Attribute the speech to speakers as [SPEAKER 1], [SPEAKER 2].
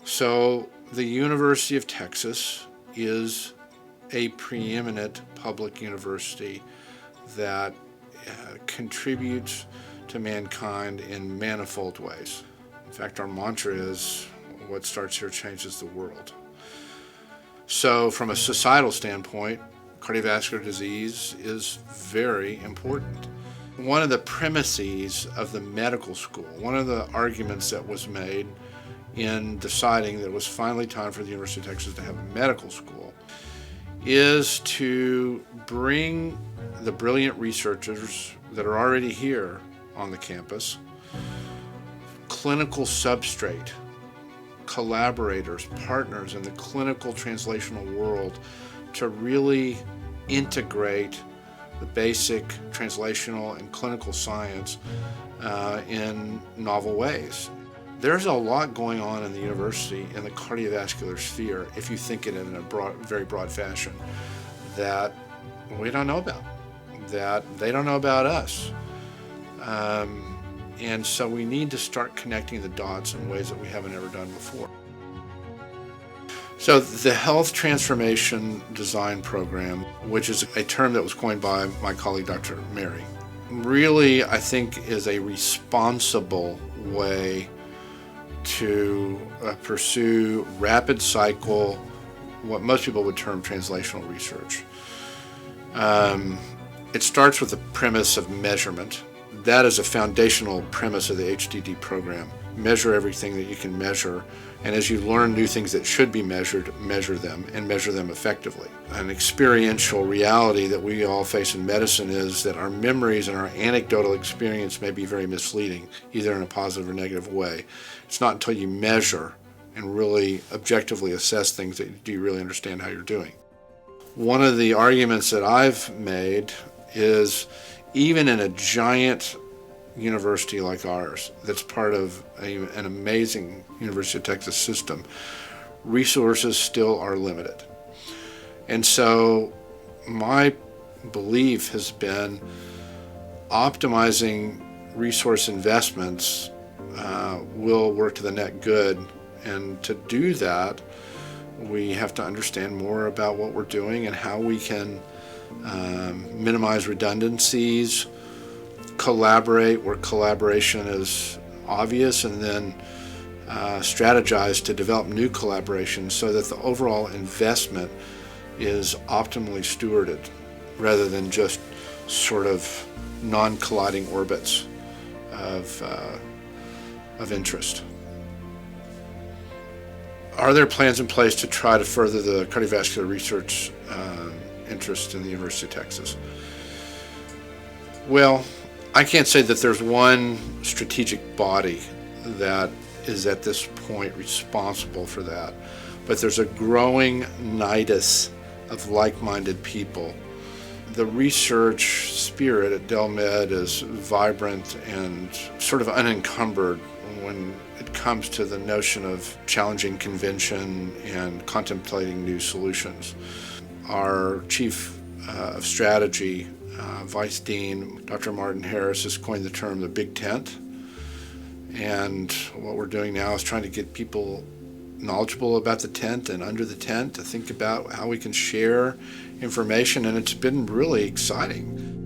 [SPEAKER 1] So the University of Texas is a preeminent public university that contributes to mankind in manifold ways. In fact, our mantra is, what starts here changes the world. So from a societal standpoint, cardiovascular disease is very important. One of the premises of the medical school, one of the arguments that was made in deciding that it was finally time for the University of Texas to have a medical school, is to bring the brilliant researchers that are already here on the campus, clinical substrate, collaborators, partners in the clinical translational world, to really integrate the basic translational and clinical science in novel ways. There's a lot going on in the university in the cardiovascular sphere, if you think it in a very broad fashion, that we don't know about, that they don't know about us. And so we need to start connecting the dots in ways that we haven't ever done before. So the Health Transformation Design Program, which is a term that was coined by my colleague, Dr. Mary, really, I think, is a responsible way to pursue rapid cycle, what most people would term translational research. It starts with the premise of measurement. That is a foundational premise of the HTD program. Measure everything that you can measure, and as you learn new things that should be measured, measure them, and measure them effectively. An experiential reality that we all face in medicine is that our memories and our anecdotal experience may be very misleading, either in a positive or negative way. It's not until you measure and really objectively assess things that do you really understand how you're doing. One of the arguments that I've made is, even in a giant university like ours, that's part of an amazing University of Texas system, resources still are limited. And so my belief has been optimizing resource investments will work to the net good. And to do that, we have to understand more about what we're doing and how we can minimize redundancies, collaborate where collaboration is obvious, and then strategize to develop new collaborations so that the overall investment is optimally stewarded rather than just sort of non-colliding orbits of interest. Are there plans in place to try to further the cardiovascular research interest in the University of Texas? Well, I can't say that there's one strategic body that is at this point responsible for that, but there's a growing nidus of like-minded people. The research spirit at Dell Med is vibrant and sort of unencumbered when it comes to the notion of challenging convention and contemplating new solutions. Our chief of strategy, Vice Dean, Dr. Martin Harris, has coined the term the big tent. And what we're doing now is trying to get people knowledgeable about the tent and under the tent to think about how we can share information, and it's been really exciting.